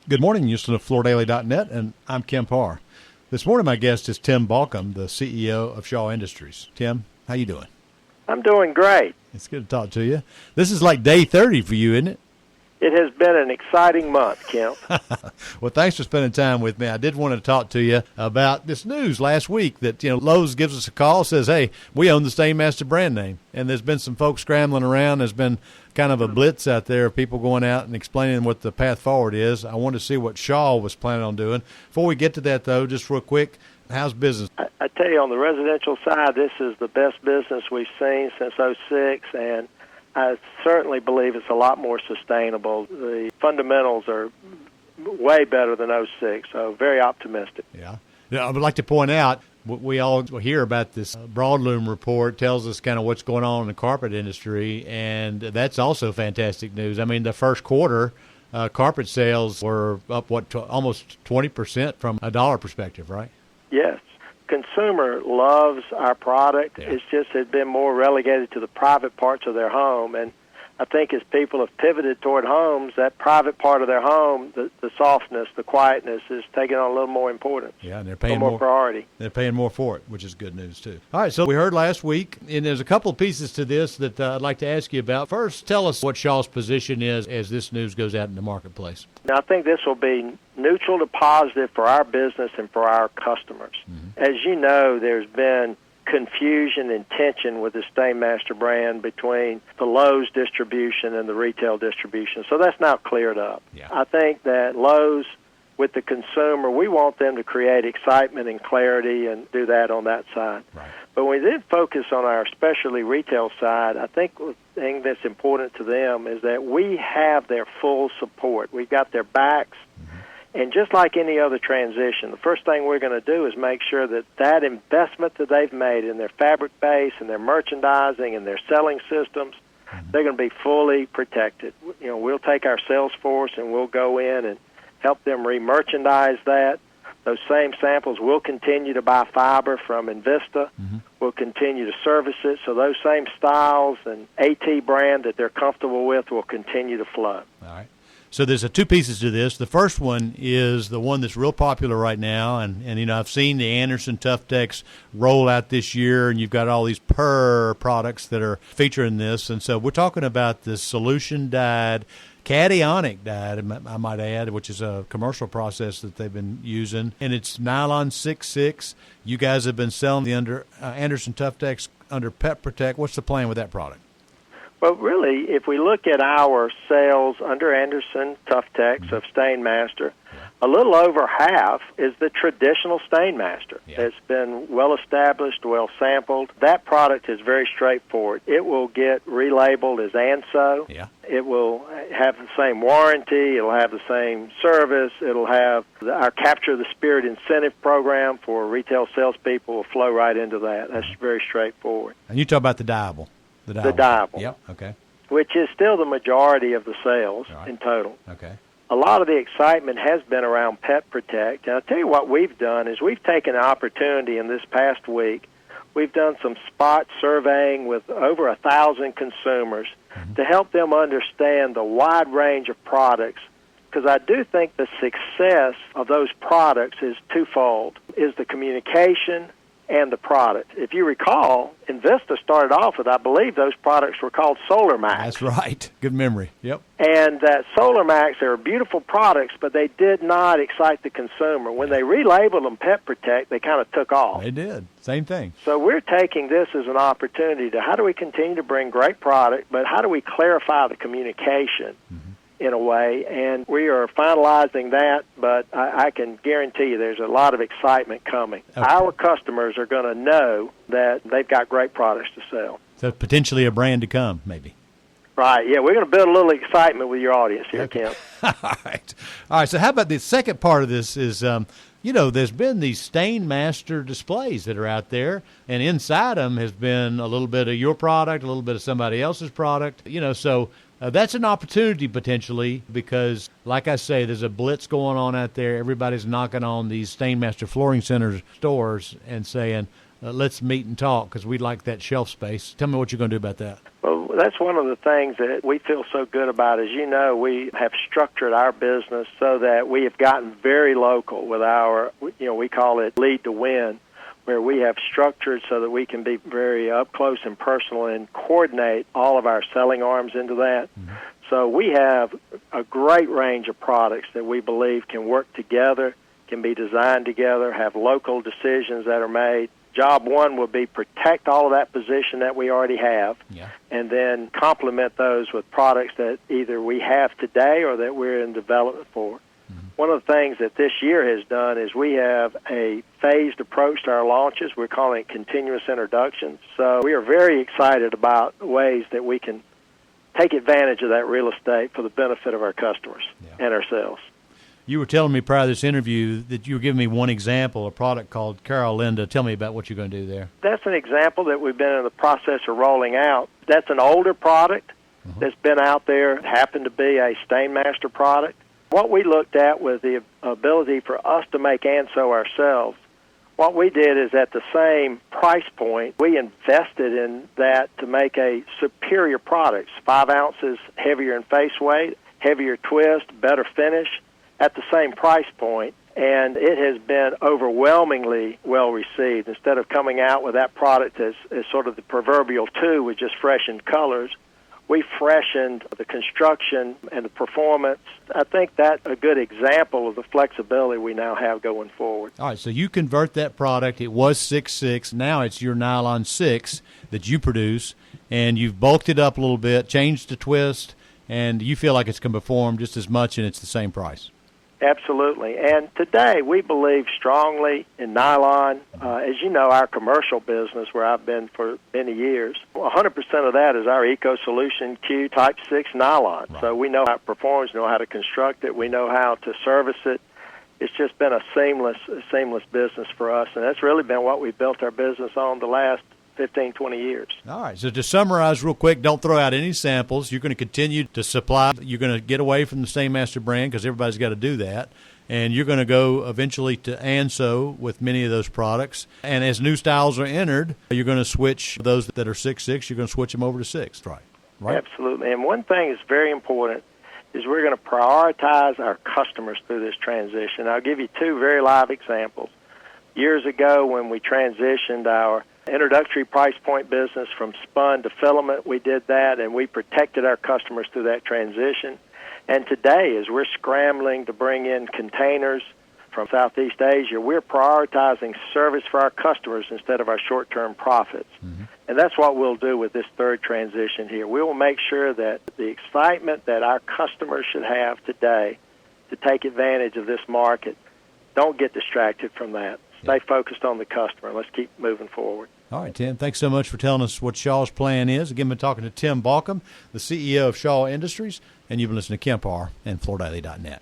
Good morning, you listen to FloorDaily.net, and I'm Kemp Harr. This morning, my guest is Tim Baucom, the CEO of Shaw Industries. Tim, how you doing? I'm doing great. It's good to talk to you. This is like day 30 for you, isn't it? It has been an exciting month, Kemp. Well, thanks for spending time with me. I did want to talk to you about this news last week that, Lowe's gives us a call, says, hey, we own the Stainmaster brand name. And there's been some folks scrambling around. There's been kind of a blitz out there of people going out and explaining what the path forward is. I wanted to see what Shaw was planning on doing. Before we get to that, though, just real quick, how's business? I tell you, on the residential side, this is the best business we've seen since '06, and I certainly believe it's a lot more sustainable. The fundamentals are way better than '06, so very optimistic. Yeah. I would like to point out, we all hear about this Broadloom report, tells us kind of what's going on in the carpet industry, and that's also fantastic news. I mean, the first quarter, carpet sales were up, almost 20% from a dollar perspective, right? Yes. Consumer loves our product. Yeah. It's just had been more relegated to the private parts of their home. And I think as people have pivoted toward homes, that private part of their home, the softness, the quietness, is taking on a little more importance. Yeah, and they're paying more priority. They're paying more for it, which is good news, too. All right, so we heard last week, and there's a couple of pieces to this that I'd like to ask you about. First, tell us what Shaw's position is as this news goes out in the marketplace. Now, I think this will be neutral to positive for our business and for our customers. Mm-hmm. As you know, there's been confusion and tension with the Stainmaster brand between the Lowe's distribution and the retail distribution. So that's now cleared up. Yeah. I think that Lowe's, with the consumer, we want them to create excitement and clarity and do that on that side. Right. But when we then focus on our specialty retail side, I think the thing that's important to them is that we have their full support. We've got their backs. And just like any other transition, the first thing we're going to do is make sure that that investment that they've made in their fabric base and their merchandising and their selling systems, they're going to be fully protected. We'll take our sales force and we'll go in and help them re-merchandise that. Those same samples, we'll continue to buy fiber from Invista. Mm-hmm. We'll continue to service it. So those same styles and AT brand that they're comfortable with will continue to flow. All right. So there's two pieces to this. The first one is the one that's real popular right now, and I've seen the Anderson Tough Techs roll out this year, and you've got all these PER products that are featuring this. And so we're talking about the solution dyed, cationic dyed, I might add, which is a commercial process that they've been using, and it's nylon 6/6. You guys have been selling the Anderson Tough Techs under Pet Protect. What's the plan with that product? Well, really, if we look at our sales under Anderson Tough Techs of Stainmaster, a little over half is the traditional Stainmaster. Yeah. It's been well established, well sampled. That product is very straightforward. It will get relabeled as ANSO. Yeah. It will have the same warranty. It'll have the same service. It'll have our Capture the Spirit incentive program for retail salespeople will flow right into that. That's very straightforward. And you talk about the dyeable. The dyeable. Yep, okay. Which is still the majority of the sales right. in total. Okay. A lot of the excitement has been around Pet Protect. And I'll tell you what we've done is we've taken an opportunity in this past week. We've done some spot surveying with over 1,000 consumers to help them understand the wide range of products, because I do think the success of those products is twofold, is the communication and the product. If you recall, Invista started off with, I believe those products were called Solar Max. That's right. Good memory. Yep. And that Solar Max, they were beautiful products, but they did not excite the consumer. When they relabeled them Pet Protect, they kind of took off. They did. Same thing. So we're taking this as an opportunity to how do we continue to bring great product, but how do we clarify the communication in a way, and we are finalizing that, but I can guarantee you there's a lot of excitement coming. Okay. Our customers are going to know that they've got great products to sell. So potentially a brand to come, maybe. Right, yeah, we're going to build a little excitement with your audience here, okay. Kemp. All right, so how about the second part of this is, there's been these Stainmaster displays that are out there, and inside them has been a little bit of your product, a little bit of somebody else's product, so that's an opportunity potentially because, like I say, there's a blitz going on out there. Everybody's knocking on these Stainmaster Flooring Center stores and saying, let's meet and talk because we'd like that shelf space. Tell me what you're going to do about that. Well, that's one of the things that we feel so good about. As you know, we have structured our business so that we have gotten very local with our, we call it lead to win, where we have structured so that we can be very up close and personal and coordinate all of our selling arms into that. Mm-hmm. So we have a great range of products that we believe can work together, can be designed together, have local decisions that are made. Job one will be protect all of that position that we already have, and then complement those with products that either we have today or that we're in development for. Mm-hmm. One of the things that this year has done is we have a phased approach to our launches. We're calling it continuous introductions. So we are very excited about ways that we can take advantage of that real estate for the benefit of our customers and ourselves. You were telling me prior to this interview that you were giving me one example, a product called Carol Linda. Tell me about what you're going to do there. That's an example that we've been in the process of rolling out. That's an older product that's been out there. It happened to be a Stainmaster product. What we looked at was the ability for us to make ANSO ourselves. What we did is at the same price point, we invested in that to make a superior product. 5 ounces heavier in face weight, heavier twist, better finish, at the same price point, and it has been overwhelmingly well received. Instead of coming out with that product as sort of the proverbial 2 with just freshened colors, we freshened the construction and the performance. I think that's a good example of the flexibility we now have going forward. All right, so you convert that product. It was 6.6. Now it's your nylon 6 that you produce, and you've bulked it up a little bit, changed the twist, and you feel like it's going to perform just as much, and it's the same price. Absolutely. And today we believe strongly in nylon. As you know, our commercial business, where I've been for many years, 100% of that is our Eco Solution Q Type 6 nylon. Right. So we know how it performs, know how to construct it, we know how to service it. It's just been a seamless business for us, and that's really been what we built our business on the last 15, 20 years. All right. So to summarize real quick, don't throw out any samples. You're going to continue to supply. You're going to get away from the Stainmaster brand because everybody's got to do that. And you're going to go eventually to ANSO with many of those products. And as new styles are entered, you're going to switch those that are 6.6, you're going to switch them over to 6. Right. Absolutely. And one thing that's very important is we're going to prioritize our customers through this transition. I'll give you 2 very live examples. Years ago when we transitioned our introductory price point business from spun to filament, we did that, and we protected our customers through that transition. And today, as we're scrambling to bring in containers from Southeast Asia, we're prioritizing service for our customers instead of our short-term profits. Mm-hmm. And that's what we'll do with this third transition here. We will make sure that the excitement that our customers should have today to take advantage of this market, don't get distracted from that. Stay focused on the customer. Let's keep moving forward. All right, Tim, thanks so much for telling us what Shaw's plan is. Again, we're talking to Tim Baucom, the CEO of Shaw Industries, and you've been listening to Kemp Harr and FloorDaily.net.